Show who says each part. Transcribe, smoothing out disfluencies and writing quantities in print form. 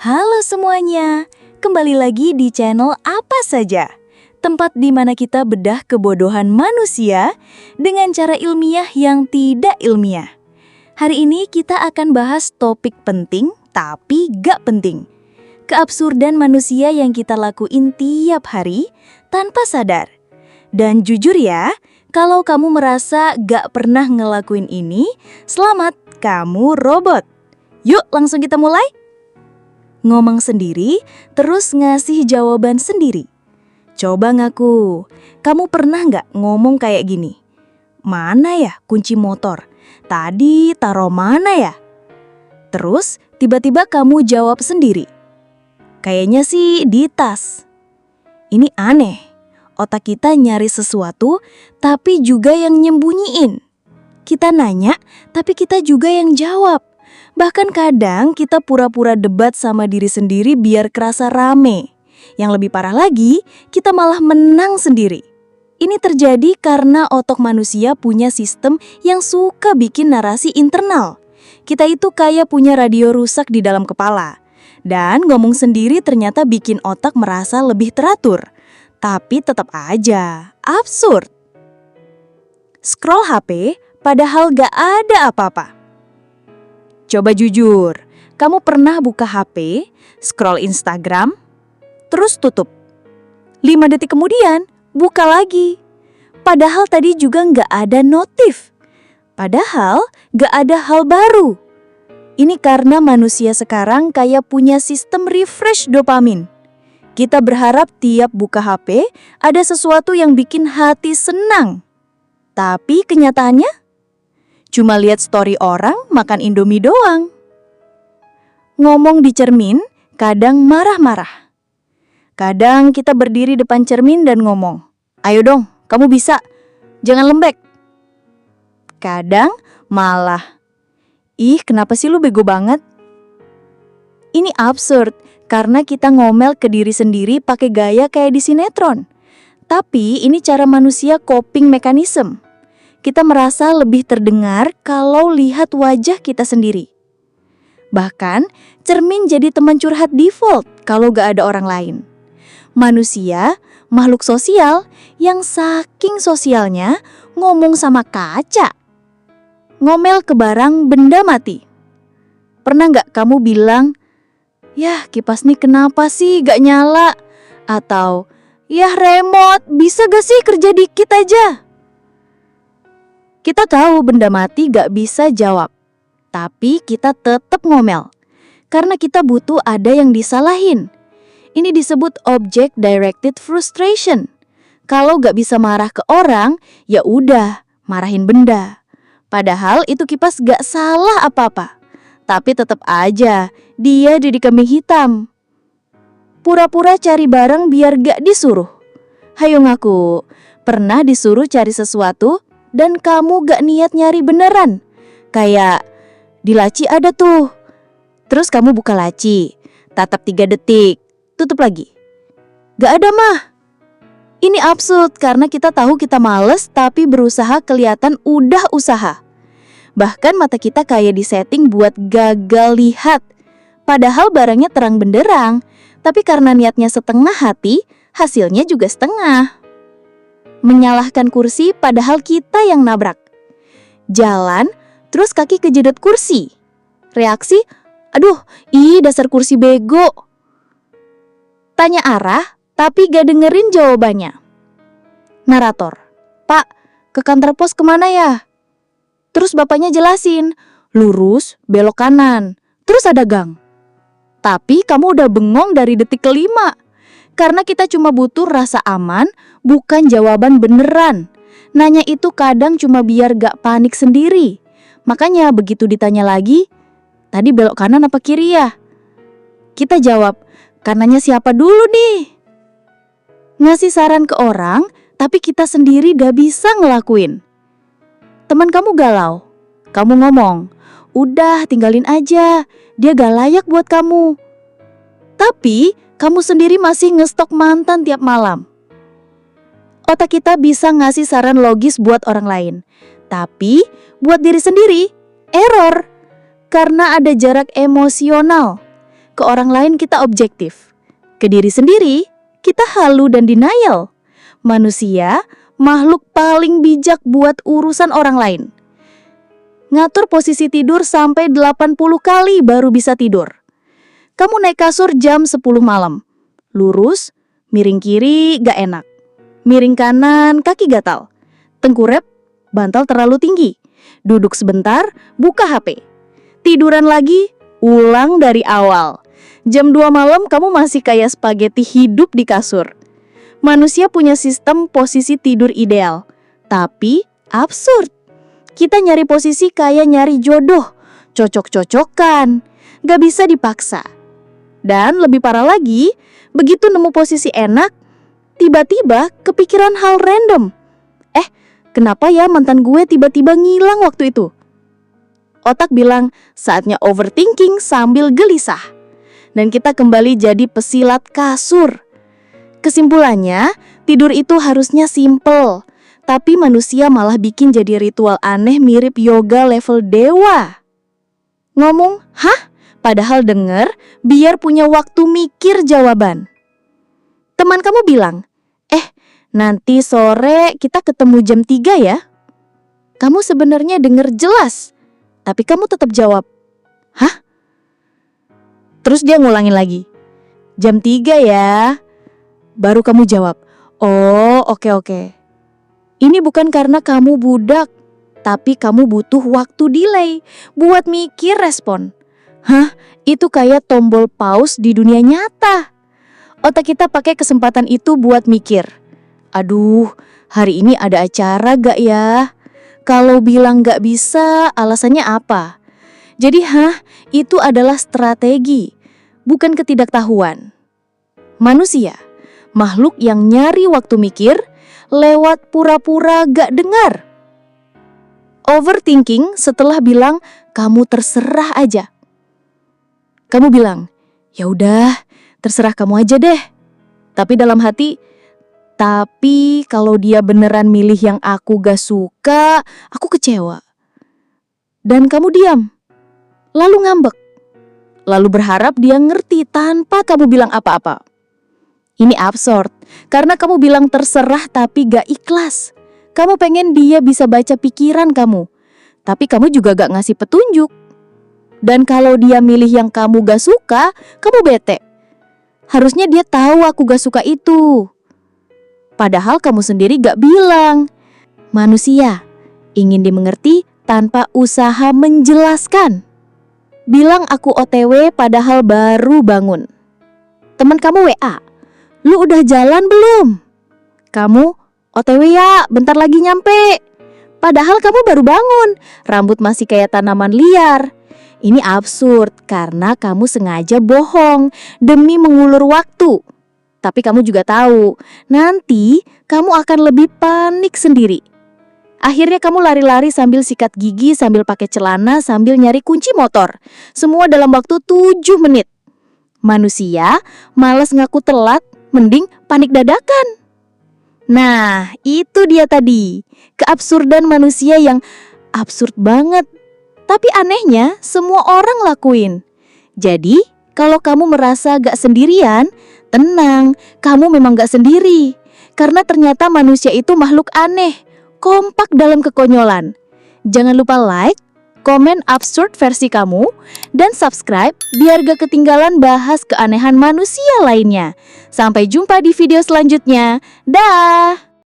Speaker 1: Halo semuanya, kembali lagi di channel Apa Saja, tempat di mana kita bedah kebodohan manusia dengan cara ilmiah yang tidak ilmiah. Hari ini kita akan bahas topik penting tapi gak penting. Keabsurdan manusia yang kita lakuin tiap hari tanpa sadar. Dan jujur ya, kalau kamu merasa gak pernah ngelakuin ini, selamat, kamu robot. Yuk langsung kita mulai. Ngomong sendiri, terus ngasih jawaban sendiri. Coba ngaku, kamu pernah nggak ngomong kayak gini? Mana ya kunci motor? Tadi taruh mana ya? Terus tiba-tiba kamu jawab sendiri. Kayaknya sih di tas. Ini aneh, otak kita nyari sesuatu tapi juga yang nyembunyiin. Kita nanya tapi kita juga yang jawab. Bahkan kadang kita pura-pura debat sama diri sendiri biar kerasa rame. Yang lebih parah lagi, kita malah menang sendiri. Ini terjadi karena otak manusia punya sistem yang suka bikin narasi internal. Kita itu kayak punya radio rusak di dalam kepala. Dan ngomong sendiri ternyata bikin otak merasa lebih teratur. Tapi tetap aja, absurd. Scroll HP padahal gak ada apa-apa. Coba jujur, kamu pernah buka HP, scroll Instagram, terus tutup. 5 detik kemudian, buka lagi. Padahal tadi juga nggak ada notif. Padahal nggak ada hal baru. Ini karena manusia sekarang kayak punya sistem refresh dopamin. Kita berharap tiap buka HP ada sesuatu yang bikin hati senang. Tapi kenyataannya? Cuma lihat story orang makan Indomie doang. Ngomong di cermin, kadang marah-marah. Kadang kita berdiri depan cermin dan ngomong, "Ayo dong, kamu bisa. Jangan lembek." Kadang malah, "Ih, kenapa sih lu bego banget?" Ini absurd karena kita ngomel ke diri sendiri pakai gaya kayak di sinetron. Tapi ini cara manusia coping mechanism. Kita merasa lebih terdengar kalau lihat wajah kita sendiri. Bahkan, cermin jadi teman curhat default kalau gak ada orang lain. Manusia, makhluk sosial yang saking sosialnya ngomong sama kaca. Ngomel ke barang benda mati. Pernah gak kamu bilang, "Yah, kipas nih kenapa sih gak nyala?" Atau, "Yah, remote, bisa gak sih kerja dikit aja?" Kita tahu benda mati gak bisa jawab, tapi kita tetap ngomel. Karena kita butuh ada yang disalahin. Ini disebut object directed frustration. Kalau gak bisa marah ke orang, ya udah, marahin benda. Padahal itu kipas gak salah apa-apa. Tapi tetap aja, dia jadi kambing hitam. Pura-pura cari barang biar gak disuruh. Hayo ngaku, pernah disuruh cari sesuatu dan kamu gak niat nyari beneran. Kayak, di laci ada tuh. Terus kamu buka laci, tatap 3 detik, tutup lagi. Gak ada mah. Ini absurd karena kita tahu kita males tapi berusaha kelihatan udah usaha. Bahkan mata kita kayak disetting buat gagal lihat. Padahal barangnya terang benderang, tapi karena niatnya setengah hati, hasilnya juga setengah. Menyalahkan kursi padahal kita yang nabrak. Jalan, terus kaki kejedot kursi. Reaksi, "Aduh, dasar kursi bego." Tanya arah, tapi gak dengerin jawabannya. Narator, "Pak, ke kantor pos kemana ya?" Terus bapaknya jelasin, "Lurus, belok kanan, terus ada gang." Tapi kamu udah bengong dari detik kelima. Karena kita cuma butuh rasa aman, bukan jawaban beneran. Nanya itu kadang cuma biar gak panik sendiri. Makanya begitu ditanya lagi, "Tadi belok kanan apa kiri ya?" Kita jawab, "Kanannya siapa dulu nih?" Ngasih saran ke orang, tapi kita sendiri gak bisa ngelakuin. Teman kamu galau, kamu ngomong, "Udah tinggalin aja, dia gak layak buat kamu." Tapi kamu sendiri masih ngestok mantan tiap malam. Otak kita bisa ngasih saran logis buat orang lain. Tapi buat diri sendiri, error. Karena ada jarak emosional. ke orang lain kita objektif. Ke diri sendiri, kita halu dan denial. Manusia, makhluk paling bijak buat urusan orang lain. Ngatur posisi tidur sampai 80 kali baru bisa tidur. Kamu naik kasur jam 10 malam. Lurus, miring kiri gak enak. Miring kanan kaki gatal. Tengkurep, bantal terlalu tinggi. Duduk sebentar, buka HP. Tiduran lagi, ulang dari awal. Jam 2 malam kamu masih kayak spaghetti hidup di kasur. Manusia punya sistem posisi tidur ideal, tapi absurd. Kita nyari posisi kayak nyari jodoh, cocok-cocokan, gak bisa dipaksa. Dan lebih parah lagi, begitu nemu posisi enak, tiba-tiba kepikiran hal random. Kenapa ya mantan gue tiba-tiba ngilang waktu itu? Otak bilang, saatnya overthinking sambil gelisah. Dan kita kembali jadi pesilat kasur. Kesimpulannya, tidur itu harusnya simple, tapi manusia malah bikin jadi ritual aneh mirip yoga level dewa. Ngomong, hah? Padahal denger, biar punya waktu mikir jawaban. Teman kamu bilang, nanti sore kita ketemu jam 3 ya. Kamu sebenarnya denger jelas, tapi kamu tetap jawab, hah? Terus dia ngulangin lagi, jam 3 ya. Baru kamu jawab, oh oke. Ini bukan karena kamu budak, tapi kamu butuh waktu delay buat mikir respon. Hah? Itu kayak tombol pause di dunia nyata. Otak kita pakai kesempatan itu buat mikir. Aduh, hari ini ada acara gak ya? Kalau bilang gak bisa, alasannya apa? Jadi itu adalah strategi, bukan ketidaktahuan. Manusia, makhluk yang nyari waktu mikir lewat pura-pura gak dengar. Overthinking setelah bilang kamu terserah aja. Kamu bilang, ya udah, terserah kamu aja deh. Tapi dalam hati, tapi kalau dia beneran milih yang aku gak suka, aku kecewa. Dan kamu diam, lalu ngambek. Lalu berharap dia ngerti tanpa kamu bilang apa-apa. Ini absurd, karena kamu bilang terserah tapi gak ikhlas. Kamu pengen dia bisa baca pikiran kamu, tapi kamu juga gak ngasih petunjuk. Dan kalau dia milih yang kamu gak suka, kamu bete. Harusnya dia tahu aku gak suka itu. Padahal kamu sendiri gak bilang. Manusia ingin dimengerti tanpa usaha menjelaskan. Bilang aku OTW padahal baru bangun. Teman kamu WA, lu udah jalan belum? Kamu, OTW ya, bentar lagi nyampe. Padahal kamu baru bangun, rambut masih kayak tanaman liar. Ini absurd karena kamu sengaja bohong demi mengulur waktu. Tapi kamu juga tahu, nanti kamu akan lebih panik sendiri. Akhirnya kamu lari-lari sambil sikat gigi, sambil pakai celana, sambil nyari kunci motor. Semua dalam waktu 7 menit. Manusia malas ngaku telat, mending panik dadakan. Nah, itu dia tadi. Keabsurdan manusia yang absurd banget. Tapi anehnya, semua orang lakuin. Jadi, kalau kamu merasa gak sendirian, tenang, kamu memang gak sendiri. Karena ternyata manusia itu makhluk aneh, kompak dalam kekonyolan. Jangan lupa like, komen absurd versi kamu, dan subscribe biar gak ketinggalan bahas keanehan manusia lainnya. Sampai jumpa di video selanjutnya. Dah!